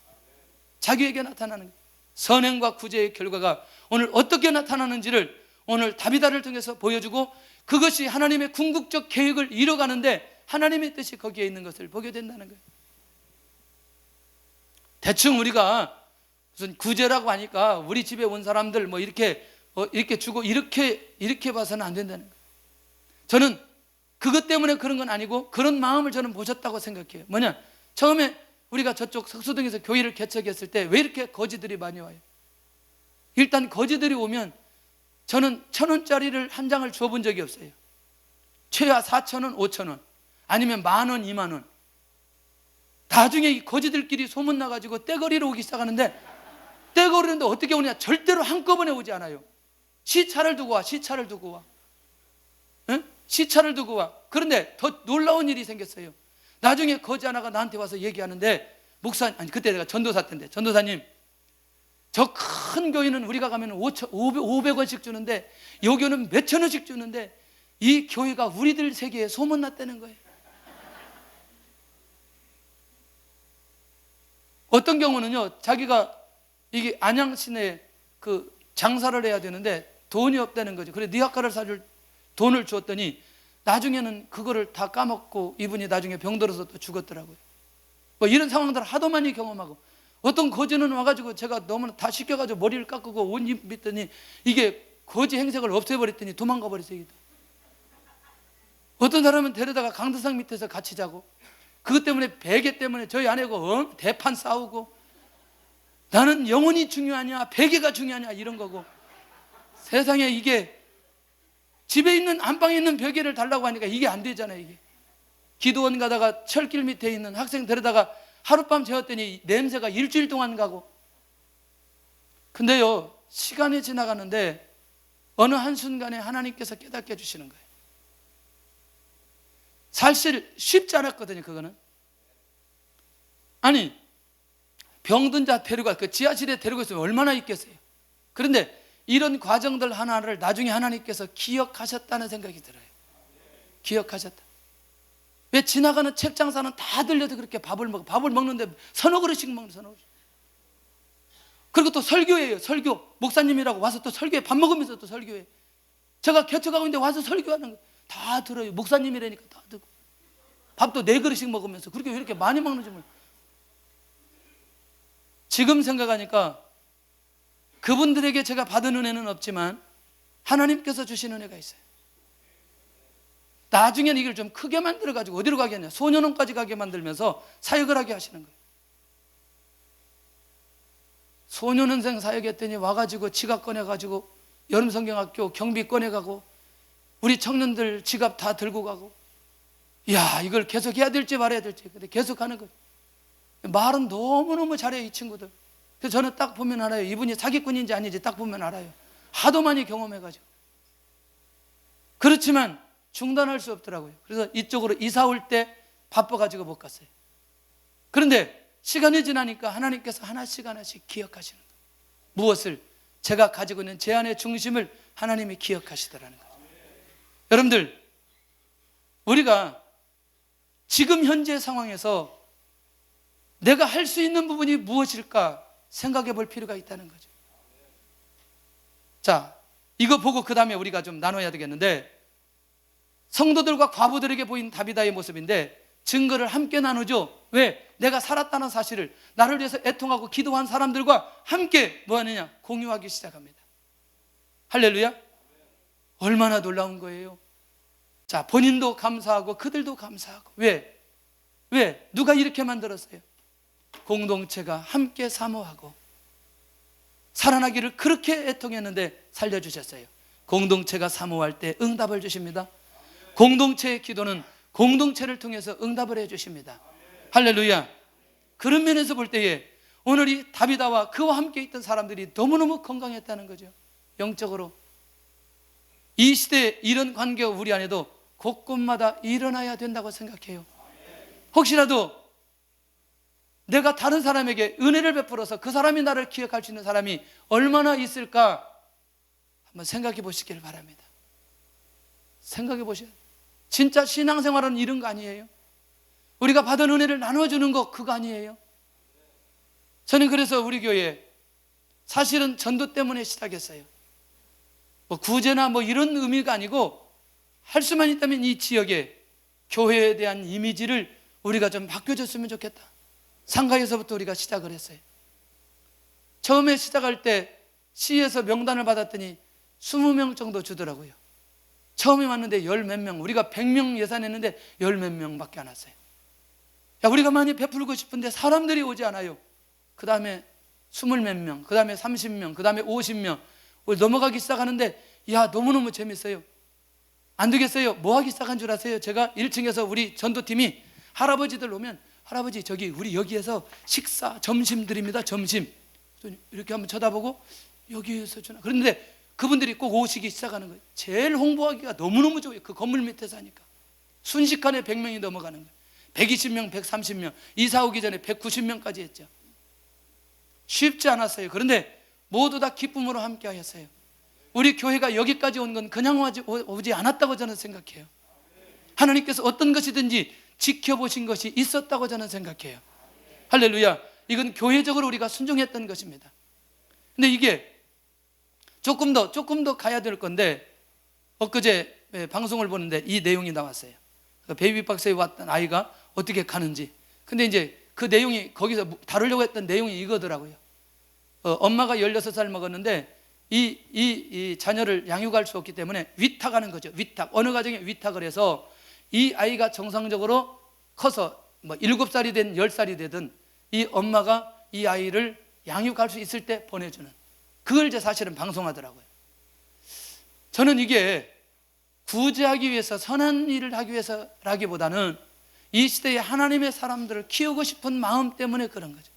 자기에게 나타나는 거예요. 선행과 구제의 결과가 오늘 어떻게 나타나는지를 오늘 다비다를 통해서 보여주고, 그것이 하나님의 궁극적 계획을 이뤄가는데 하나님의 뜻이 거기에 있는 것을 보게 된다는 거예요. 대충 우리가 무슨 구제라고 하니까 우리 집에 온 사람들 뭐 이렇게 주고 이렇게 봐서는 안 된다는 거예요. 저는 그것 때문에 그런 건 아니고 그런 마음을 저는 보셨다고 생각해요. 뭐냐, 처음에 우리가 저쪽 석수동에서 교회를 개척했을 때 왜 이렇게 거지들이 많이 와요? 일단 거지들이 오면 저는 1,000원짜리를 한 장을 줘본 적이 없어요. 최하 4,000원, 5,000원, 아니면 10,000원, 20,000원. 나중에 이 거지들끼리 소문나가지고 떼거리로 오기 시작하는데, 떼거리는데 어떻게 오냐, 절대로 한꺼번에 오지 않아요. 시차를 두고 와. 응? 시차를 두고 와. 그런데 더 놀라운 일이 생겼어요. 나중에 거지 하나가 나한테 와서 얘기하는데, 그때 내가 전도사 때인데, 전도사님, 저 큰 교회는 우리가 가면 500원씩 주는데 이 교회는 몇천 원씩 주는데 이 교회가 우리들 세계에 소문났다는 거예요. 어떤 경우는요, 자기가 이게 안양 시내에 그 장사를 해야 되는데 돈이 없다는 거죠. 그래, 니아카를 사줄 돈을 주었더니 나중에는 그거를 다 까먹고 이분이 나중에 병들어서 또 죽었더라고요. 뭐 이런 상황들을 하도 많이 경험하고, 어떤 거지는 와가지고 제가 너무 다 시켜가지고 머리를 깎고 옷 입혔더니 이게 거지 행색을 없애버렸더니 도망가 버렸어요. 어떤 사람은 데려다가 강도상 밑에서 같이 자고, 그것 때문에 베개 때문에 저희 아내고 대판 싸우고, 나는 영혼이 중요하냐 베개가 중요하냐 이런 거고, 세상에 이게 집에 있는 안방에 있는 베개를 달라고 하니까 이게 안 되잖아요. 이게 기도원 가다가 철길 밑에 있는 학생 데려다가 하룻밤 재웠더니 냄새가 일주일 동안 가고. 근데요, 시간이 지나가는데 어느 한순간에 하나님께서 깨닫게 해주시는 거예요. 사실 쉽지 않았거든요. 그거는 아니, 병든 자 데리고 그 지하실에 데리고 있으면 얼마나 있겠어요. 그런데 이런 과정들 하나를 나중에 하나님께서 기억하셨다는 생각이 들어요. 기억하셨다. 왜 지나가는 책 장사는 다 들려도 그렇게 밥을 먹는데 서너 그릇씩 먹는, 서너 그릇. 그리고 또 설교예요. 설교. 목사님이라고 와서 또 설교해. 밥 먹으면서 또 설교해. 제가 개척하고 있는데 와서 설교하는 거 다 들어요. 목사님이라니까 다 듣고. 밥도 4그릇씩 먹으면서 그렇게 왜 이렇게 많이 먹는지 몰라요. 지금 생각하니까 그분들에게 제가 받은 은혜는 없지만 하나님께서 주신 은혜가 있어요. 나중에는 이걸 좀 크게 만들어가지고 어디로 가게 하냐, 소년원까지 가게 만들면서 사역을 하게 하시는 거예요. 소년원생 사역했더니 와가지고 지갑 꺼내가지고 여름성경학교 경비 꺼내가고 우리 청년들 지갑 다 들고 가고, 이야, 이걸 계속 해야 될지 말아야 될지. 근데 계속 하는 거예요. 말은 너무너무 잘해요, 이 친구들. 그래서 저는 딱 보면 알아요. 이분이 사기꾼인지 아닌지 딱 보면 알아요. 하도 많이 경험해가지고. 그렇지만 중단할 수 없더라고요. 그래서 이쪽으로 이사 올 때 바빠가지고 못 갔어요. 그런데 시간이 지나니까 하나님께서 하나씩 하나씩 기억하시는 거예요. 무엇을? 제가 가지고 있는 제 안의 중심을 하나님이 기억하시더라는 거죠. 여러분들, 우리가 지금 현재 상황에서 내가 할 수 있는 부분이 무엇일까 생각해 볼 필요가 있다는 거죠. 자, 이거 보고 그 다음에 우리가 좀 나눠야 되겠는데, 성도들과 과부들에게 보인 다비다의 모습인데 증거를 함께 나누죠. 왜? 내가 살았다는 사실을 나를 위해서 애통하고 기도한 사람들과 함께 뭐 하느냐? 공유하기 시작합니다. 할렐루야. 얼마나 놀라운 거예요. 자, 본인도 감사하고 그들도 감사하고. 왜? 누가 이렇게 만들었어요? 공동체가 함께 사모하고 살아나기를 그렇게 애통했는데 살려주셨어요. 공동체가 사모할 때 응답을 주십니다. 공동체의 기도는 공동체를 통해서 응답을 해주십니다. 할렐루야. 그런 면에서 볼 때에 오늘 이 다비다와 그와 함께 있던 사람들이 너무너무 건강했다는 거죠. 영적으로. 이 시대에 이런 관계가 우리 안에도 곳곳마다 일어나야 된다고 생각해요. 혹시라도 내가 다른 사람에게 은혜를 베풀어서 그 사람이 나를 기억할 수 있는 사람이 얼마나 있을까 한번 생각해 보시길 바랍니다. 생각해 보셔요. 진짜 신앙생활은 이런 거 아니에요? 우리가 받은 은혜를 나눠주는 거 그거 아니에요? 저는 그래서 우리 교회에 사실은 전도 때문에 시작했어요. 뭐 구제나 뭐 이런 의미가 아니고 할 수만 있다면 이 지역에 교회에 대한 이미지를 우리가 좀 바뀌어줬으면 좋겠다. 상가에서부터 우리가 시작을 했어요. 처음에 시작할 때 시에서 명단을 받았더니 20명 정도 주더라고요. 처음에 왔는데 열 몇 명, 우리가 100명 예산했는데 열 몇 명밖에 안 왔어요. 야, 우리가 많이 베풀고 싶은데 사람들이 오지 않아요. 그 다음에 20 몇 명, 그 다음에 30명, 그 다음에 50명 우리 넘어가기 시작하는데 야, 너무너무 재밌어요. 안 되겠어요. 뭐 하기 시작한 줄 아세요? 제가 1층에서 우리 전도팀이 할아버지들 오면 할아버지 저기 우리 여기에서 식사 점심 드립니다. 점심. 이렇게 한번 쳐다보고 여기에서 주나. 그런데 그분들이 꼭 오시기 시작하는 거예요. 제일 홍보하기가 너무너무 좋아요. 그 건물 밑에서 하니까 순식간에 100명이 넘어가는 거예요. 120명, 130명, 이사 오기 전에 190명까지 했죠. 쉽지 않았어요. 그런데 모두 다 기쁨으로 함께 하였어요. 우리 교회가 여기까지 온 건 그냥 오지 않았다고 저는 생각해요. 하나님께서 어떤 것이든지 지켜보신 것이 있었다고 저는 생각해요. 할렐루야. 이건 교회적으로 우리가 순종했던 것입니다. 근데 이게 조금 더 가야 될 건데, 엊그제 방송을 보는데 이 내용이 나왔어요. 베이비박스에 왔던 아이가 어떻게 가는지. 근데 이제 그 내용이 거기서 다루려고 했던 내용이 이거더라고요. 엄마가 16살 먹었는데 이 자녀를 양육할 수 없기 때문에 위탁하는 거죠. 위탁. 어느 가정에 위탁을 해서 이 아이가 정상적으로 커서 뭐 7살이 된 10살이 되든 이 엄마가 이 아이를 양육할 수 있을 때 보내주는, 그걸 이제 사실은 방송하더라고요. 저는 이게 구제하기 위해서 선한 일을 하기 위해서라기보다는 이 시대에 하나님의 사람들을 키우고 싶은 마음 때문에 그런 거죠.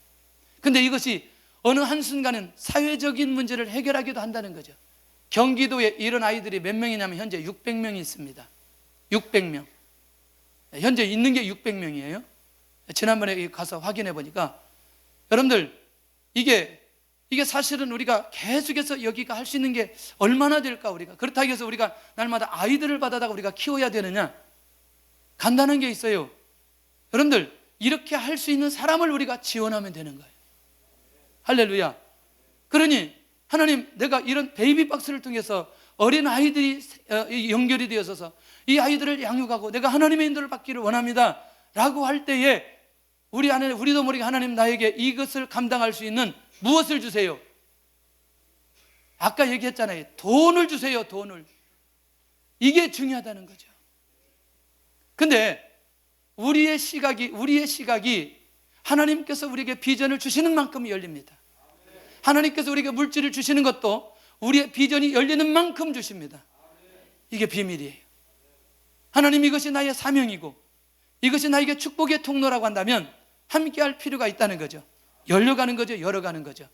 근데 이것이 어느 한순간은 사회적인 문제를 해결하기도 한다는 거죠. 경기도에 이런 아이들이 몇 명이냐면 현재 600명이 있습니다. 600명. 현재 있는 게 600명이에요. 지난번에 가서 확인해 보니까 여러분들 이게 사실은 우리가 계속해서 여기가 할 수 있는 게 얼마나 될까. 우리가 그렇다고 해서 우리가 날마다 아이들을 받아다가 우리가 키워야 되느냐? 간단한 게 있어요. 여러분들 이렇게 할 수 있는 사람을 우리가 지원하면 되는 거예요. 할렐루야. 그러니 하나님, 내가 이런 베이비박스를 통해서 어린 아이들이 연결이 되어서 이 아이들을 양육하고 내가 하나님의 인도를 받기를 원합니다 라고 할 때에 우리 안에, 우리도 모르게 하나님 나에게 이것을 감당할 수 있는 무엇을 주세요? 아까 얘기했잖아요. 돈을 주세요. 돈을. 이게 중요하다는 거죠. 근데 우리의 시각이 하나님께서 우리에게 비전을 주시는 만큼 열립니다. 하나님께서 우리에게 물질을 주시는 것도 우리의 비전이 열리는 만큼 주십니다. 이게 비밀이에요. 하나님, 이것이 나의 사명이고 이것이 나에게 축복의 통로라고 한다면 함께 할 필요가 있다는 거죠. 열려가는 거죠. 열어가는 거죠.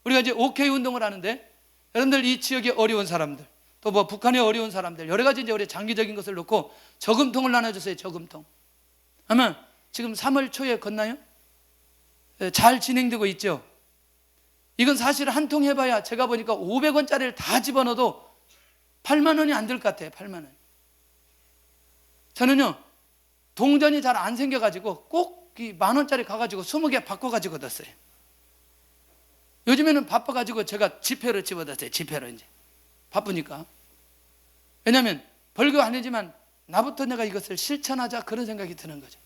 우리가 이제 OK 운동을 하는데 여러분들 이 지역의 어려운 사람들, 또 뭐 북한의 어려운 사람들, 여러 가지 이제 우리 장기적인 것을 놓고 저금통을 나눠줬어요. 저금통. 아마 지금 3월 초에 걷나요? 잘 진행되고 있죠. 이건 사실 한 통 해봐야 제가 보니까 500원짜리를 다 집어넣어도 8만 원이 안 될 것 같아요. 8만 원. 저는요, 동전이 잘 안 생겨가지고 꼭 이 10,000원짜리 가가지고 20개 바꿔가지고 뒀어요. 요즘에는 바빠가지고 제가 지폐로 집어넣었어요. 지폐로 이제. 바쁘니까. 왜냐하면 벌금 아니지만 나부터 내가 이것을 실천하자, 그런 생각이 드는 거죠.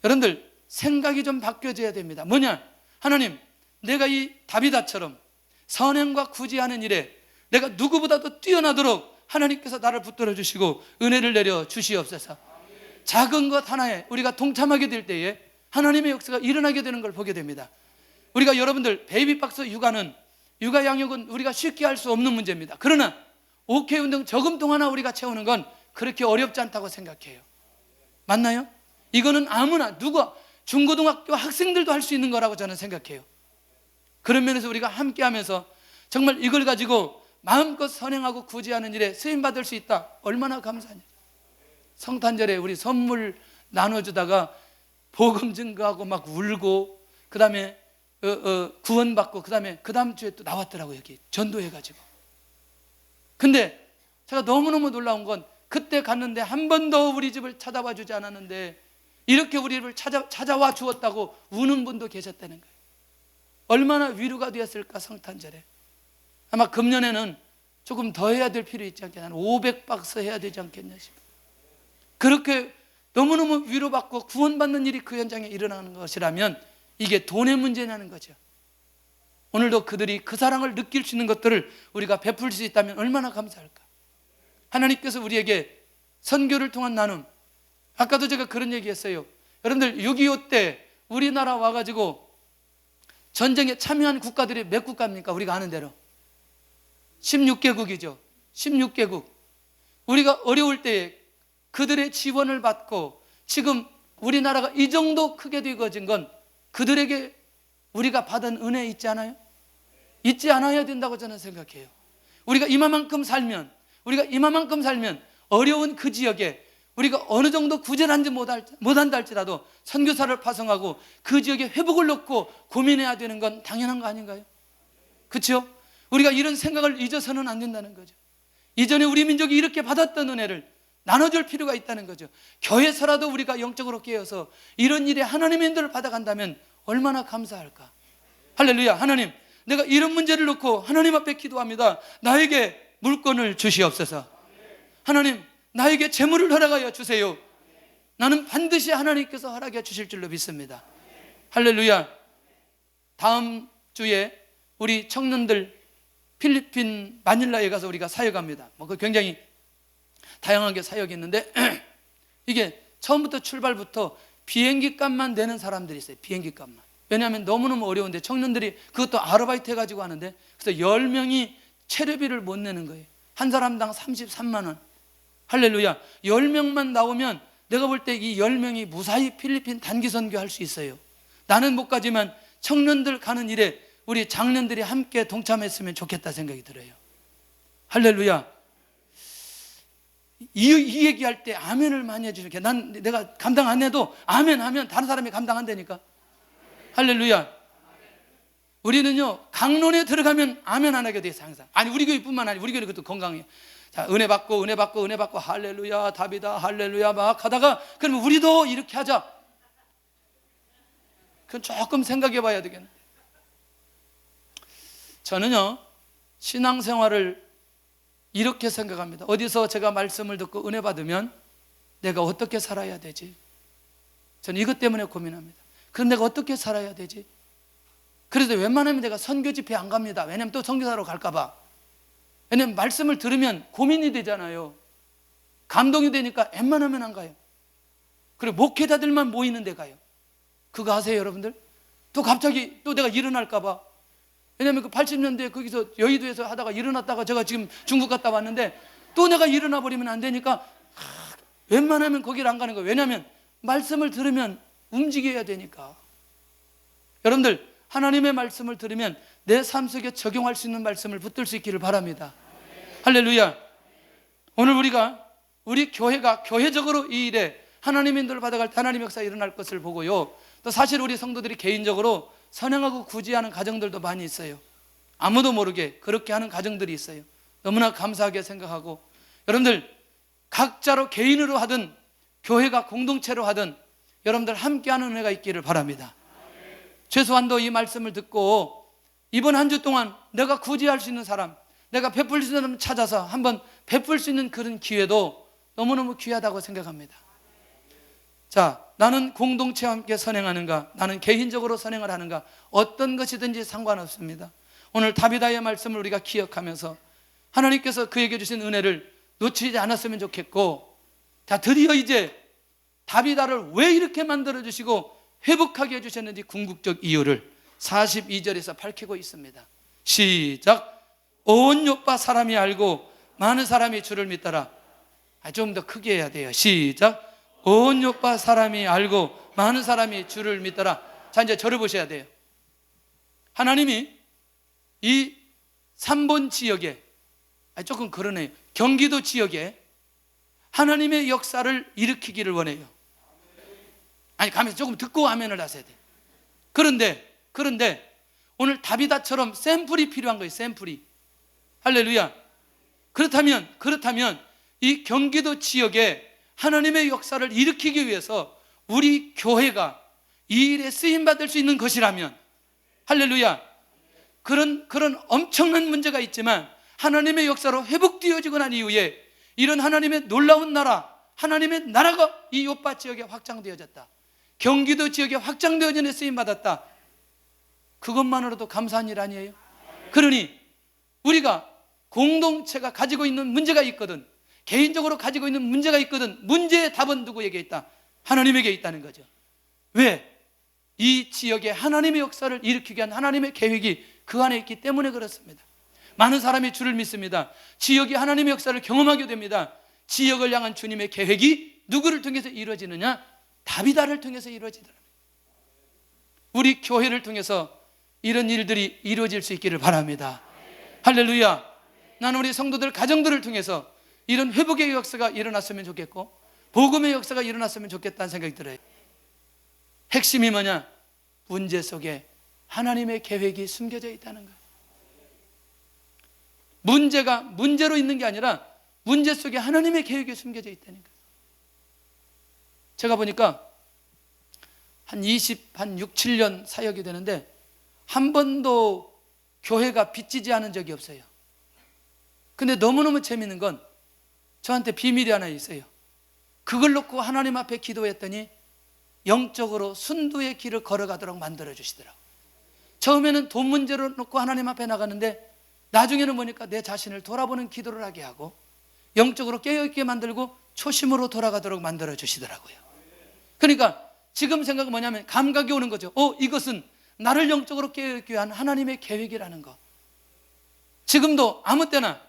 여러분들 생각이 좀 바뀌어져야 됩니다. 뭐냐? 하나님, 내가 이 다비다처럼 선행과 구제하는 일에 내가 누구보다도 뛰어나도록 하나님께서 나를 붙들어 주시고 은혜를 내려 주시옵소서. 작은 것 하나에 우리가 동참하게 될 때에 하나님의 역사가 일어나게 되는 걸 보게 됩니다. 우리가 여러분들 베이비박스 육아 양육은 우리가 쉽게 할 수 없는 문제입니다. 그러나 OK 운동 저금통 하나 우리가 채우는 건 그렇게 어렵지 않다고 생각해요. 맞나요? 이거는 아무나, 누가, 중고등학교 학생들도 할 수 있는 거라고 저는 생각해요. 그런 면에서 우리가 함께 하면서 정말 이걸 가지고 마음껏 선행하고 구제하는 일에 쓰임받을 수 있다. 얼마나 감사하냐. 성탄절에 우리 선물 나눠주다가 복음 증거하고 막 울고, 그 다음에 구원받고, 그 다음 주에 또 나왔더라고요. 여기 전도해가지고. 근데 제가 너무너무 놀라운 건 그때 갔는데 한 번도 우리 집을 찾아와 주지 않았는데 이렇게 우리 집을 찾아와 주었다고 우는 분도 계셨다는 거예요. 얼마나 위로가 되었을까. 성탄절에 아마 금년에는 조금 더 해야 될 필요 있지 않겠냐. 500박스 해야 되지 않겠냐 싶어요. 그렇게 너무너무 위로받고 구원받는 일이 그 현장에 일어나는 것이라면 이게 돈의 문제냐는 거죠. 오늘도 그들이 그 사랑을 느낄 수 있는 것들을 우리가 베풀 수 있다면 얼마나 감사할까. 하나님께서 우리에게 선교를 통한 나눔, 아까도 제가 그런 얘기했어요. 여러분들 6.25 때 우리나라 와가지고 전쟁에 참여한 국가들이 몇 국가입니까? 우리가 아는 대로 16개국이죠 16개국. 우리가 어려울 때에 그들의 지원을 받고 지금 우리나라가 이 정도 크게 되어진 건 그들에게 우리가 받은 은혜 있지 않아요? 있지 않아야 된다고 저는 생각해요. 우리가 이만큼 살면 어려운 그 지역에 우리가 어느 정도 구제한지 못한다 할지라도 선교사를 파송하고 그 지역에 회복을 놓고 고민해야 되는 건 당연한 거 아닌가요? 그렇죠? 우리가 이런 생각을 잊어서는 안 된다는 거죠. 이전에 우리 민족이 이렇게 받았던 은혜를 나눠줄 필요가 있다는 거죠. 교회에서라도 우리가 영적으로 깨어서 이런 일에 하나님의 인도를 받아간다면 얼마나 감사할까. 할렐루야. 하나님, 내가 이런 문제를 놓고 하나님 앞에 기도합니다. 나에게 물건을 주시옵소서. 하나님, 나에게 재물을 허락하여 주세요. 나는 반드시 하나님께서 허락해 주실 줄로 믿습니다. 할렐루야. 다음 주에 우리 청년들 필리핀 마닐라에 가서 우리가 사역합니다. 그 굉장히 다양하게 사역이 있는데 이게 처음부터 출발부터 비행기 값만 내는 사람들이 있어요. 비행기 값만. 왜냐하면 너무너무 어려운데 청년들이 그것도 아르바이트 해가지고 하는데, 그래서 10명이 체류비를 못 내는 거예요. 한 사람당 33만 원. 할렐루야. 10명만 나오면 내가 볼 때 이 10명이 무사히 필리핀 단기 선교할 수 있어요. 나는 못 가지만 청년들 가는 일에 우리 장년들이 함께 동참했으면 좋겠다 생각이 들어요. 할렐루야. 이 얘기할 때 아멘을 많이 해주시게. 내가 감당 안 해도 아멘 하면 다른 사람이 감당 안 되니까. 할렐루야. 우리는요, 강론에 들어가면 아멘 안 하게 돼서 항상. 아니, 우리 교회뿐만 아니라 우리 교회는 그것도 건강해요. 자, 은혜 받고 할렐루야 답이다 할렐루야 막 하다가 그러면 우리도 이렇게 하자. 그건 조금 생각해 봐야 되겠네. 저는요, 신앙생활을 이렇게 생각합니다. 어디서 제가 말씀을 듣고 은혜 받으면 내가 어떻게 살아야 되지? 저는 이것 때문에 고민합니다. 그럼 내가 어떻게 살아야 되지? 그래서 웬만하면 내가 선교 집회 안 갑니다. 왜냐면 또 선교사로 갈까 봐. 왜냐면 말씀을 들으면 고민이 되잖아요. 감동이 되니까 웬만하면 안 가요. 그리고 목회자들만 모이는 데 가요. 그거 아세요, 여러분들? 또 갑자기 또 내가 일어날까 봐. 왜냐면 그 80년대에 거기서 여의도에서 하다가 일어났다가 제가 지금 중국 갔다 왔는데 또 내가 일어나 버리면 안 되니까 웬만하면 거기를 안 가는 거예요. 왜냐면 말씀을 들으면 움직여야 되니까. 여러분들, 하나님의 말씀을 들으면 내 삶 속에 적용할 수 있는 말씀을 붙들 수 있기를 바랍니다. 할렐루야. 오늘 우리 교회가 교회적으로 이 일에 하나님의 인도를 받아갈 때 하나님의 역사가 일어날 것을 보고요, 또 사실 우리 성도들이 개인적으로 선행하고 구제하는 가정들도 많이 있어요. 아무도 모르게 그렇게 하는 가정들이 있어요. 너무나 감사하게 생각하고, 여러분들 각자로 개인으로 하든 교회가 공동체로 하든 여러분들 함께하는 은혜가 있기를 바랍니다. 최소한도 이 말씀을 듣고 이번 한 주 동안 내가 구제할 수 있는 사람, 내가 베풀 수 있는 사람 찾아서 한번 베풀 수 있는 그런 기회도 너무너무 귀하다고 생각합니다. 자, 나는 공동체와 함께 선행하는가, 나는 개인적으로 선행을 하는가, 어떤 것이든지 상관없습니다. 오늘 다비다의 말씀을 우리가 기억하면서 하나님께서 그에게 주신 은혜를 놓치지 않았으면 좋겠고, 자, 드디어 이제 다비다를 왜 이렇게 만들어주시고 회복하게 해주셨는지 궁극적 이유를 42절에서 밝히고 있습니다. 시작. 온 요파 사람이 알고 많은 사람이 주를 믿더라. 좀 더 크게 해야 돼요. 시작. 온 요파 사람이 알고 많은 사람이 주를 믿더라. 자, 이제 저를 보셔야 돼요. 하나님이 이 3번 지역에, 조금 그러네요, 경기도 지역에 하나님의 역사를 일으키기를 원해요. 가면서 조금 듣고 아멘을 하셔야 돼요. 그런데 오늘 다비다처럼 샘플이 필요한 거예요. 샘플이. 할렐루야. 그렇다면 이 경기도 지역에 하나님의 역사를 일으키기 위해서 우리 교회가 이 일에 쓰임받을 수 있는 것이라면, 할렐루야. 그런 엄청난 문제가 있지만 하나님의 역사로 회복되어지고 난 이후에 이런 하나님의 놀라운 나라, 하나님의 나라가 이 요파 지역에 확장되어졌다. 경기도 지역에 확장되어지는 쓰임받았다. 그것만으로도 감사한 일 아니에요? 그러니 우리가 공동체가 가지고 있는 문제가 있거든, 개인적으로 가지고 있는 문제가 있거든, 문제의 답은 누구에게 있다? 하나님에게 있다는 거죠. 왜? 이 지역에 하나님의 역사를 일으키기 위한 하나님의 계획이 그 안에 있기 때문에 그렇습니다. 많은 사람이 주를 믿습니다. 지역이 하나님의 역사를 경험하게 됩니다. 지역을 향한 주님의 계획이 누구를 통해서 이루어지느냐? 다비다를 통해서 이루어지더랍니다. 우리 교회를 통해서 이런 일들이 이루어질 수 있기를 바랍니다. 할렐루야. 나는 우리 성도들 가정들을 통해서 이런 회복의 역사가 일어났으면 좋겠고 복음의 역사가 일어났으면 좋겠다는 생각이 들어요. 핵심이 뭐냐? 문제 속에 하나님의 계획이 숨겨져 있다는 거예요. 문제가 문제로 있는 게 아니라 문제 속에 하나님의 계획이 숨겨져 있다는 거예요. 제가 보니까 한 6, 7년 사역이 되는데 한 번도 교회가 빚지지 않은 적이 없어요. 근데 너무너무 재밌는 건 저한테 비밀이 하나 있어요. 그걸 놓고 하나님 앞에 기도했더니 영적으로 순두의 길을 걸어가도록 만들어 주시더라고요. 처음에는 돈 문제로 놓고 하나님 앞에 나갔는데 나중에는 보니까 내 자신을 돌아보는 기도를 하게 하고 영적으로 깨어있게 만들고 초심으로 돌아가도록 만들어 주시더라고요. 그러니까 지금 생각은 뭐냐면 감각이 오는 거죠. 이것은 나를 영적으로 깨어있게 위한 하나님의 계획이라는 거. 지금도 아무 때나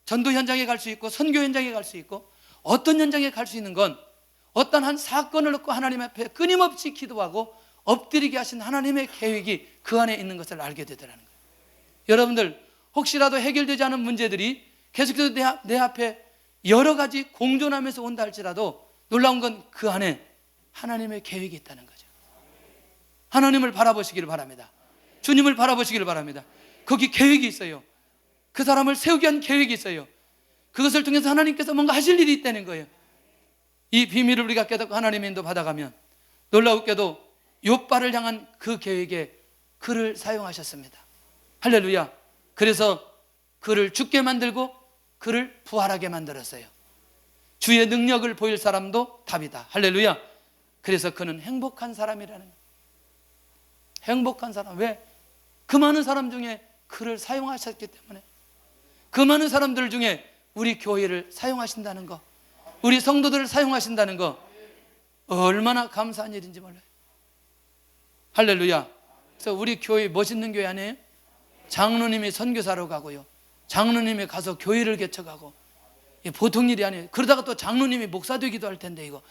전도 현장에 갈 수 있고 선교 현장에 갈 수 있고 어떤 현장에 갈 수 있는 건 어떤 한 사건을 놓고 하나님 앞에 끊임없이 기도하고 엎드리게 하신 하나님의 계획이 그 안에 있는 것을 알게 되더라는 거예요. 여러분들 혹시라도 해결되지 않은 문제들이 계속해서 내 앞에 여러 가지 공존하면서 온다 할지라도 놀라운 건 그 안에 하나님의 계획이 있다는 거죠. 하나님을 바라보시기를 바랍니다. 주님을 바라보시기를 바랍니다. 거기 계획이 있어요. 그 사람을 세우기 위한 계획이 있어요. 그것을 통해서 하나님께서 뭔가 하실 일이 있다는 거예요. 이 비밀을 우리가 깨닫고 하나님의 인도 받아가면 놀라웠게도 욥바를 향한 그 계획에 그를 사용하셨습니다. 할렐루야. 그래서 그를 죽게 만들고 그를 부활하게 만들었어요. 주의 능력을 보일 사람도 답이다. 할렐루야. 그래서 그는 행복한 사람이라는 거예요. 행복한 사람. 왜? 그 많은 사람 중에 그를 사용하셨기 때문에. 그 많은 사람들 중에 우리 교회를 사용하신다는 거, 우리 성도들을 사용하신다는 거 얼마나 감사한 일인지 몰라요. 할렐루야. 그래서 우리 교회 멋있는 교회 아니에요? 장로님이 선교사로 가고요, 장로님이 가서 교회를 개척하고, 보통 일이 아니에요. 그러다가 또 장로님이 목사 되기도 할 텐데 이거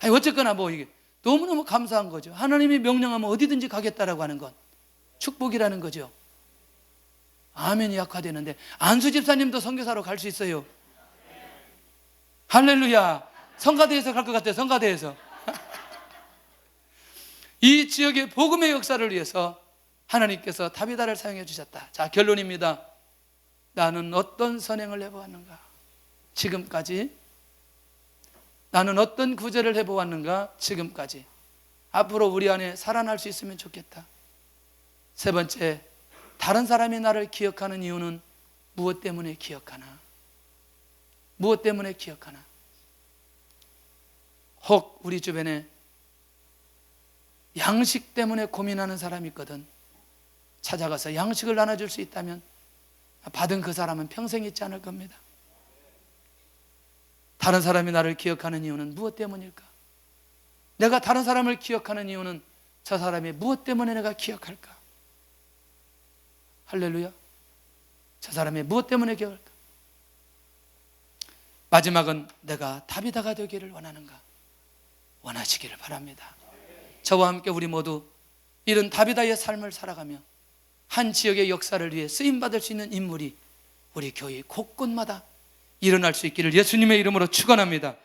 어쨌거나 이게 너무너무 감사한 거죠. 하나님이 명령하면 어디든지 가겠다라고 하는 건 축복이라는 거죠. 아멘이 약화되는데 안수 집사님도 선교사로 갈 수 있어요. 할렐루야. 성가대에서 갈 것 같아요. 성가대에서. 이 지역의 복음의 역사를 위해서 하나님께서 다비다를 사용해 주셨다. 자, 결론입니다. 나는 어떤 선행을 해보았는가? 지금까지. 나는 어떤 구제를 해보았는가? 지금까지. 앞으로 우리 안에 살아날 수 있으면 좋겠다. 세 번째, 다른 사람이 나를 기억하는 이유는 무엇 때문에 기억하나? 무엇 때문에 기억하나? 혹 우리 주변에 양식 때문에 고민하는 사람이 있거든. 찾아가서 양식을 나눠줄 수 있다면 받은 그 사람은 평생 잊지 않을 겁니다. 다른 사람이 나를 기억하는 이유는 무엇 때문일까? 내가 다른 사람을 기억하는 이유는 저 사람이 무엇 때문에 내가 기억할까? 할렐루야. 저 사람이 무엇 때문에 기억할까? 마지막은 내가 다비다가 되기를 원하는가? 원하시기를 바랍니다. 저와 함께 우리 모두 이런 다비다의 삶을 살아가며 한 지역의 역사를 위해 쓰임받을 수 있는 인물이 우리 교회 곳곳마다 일어날 수 있기를 예수님의 이름으로 축원합니다.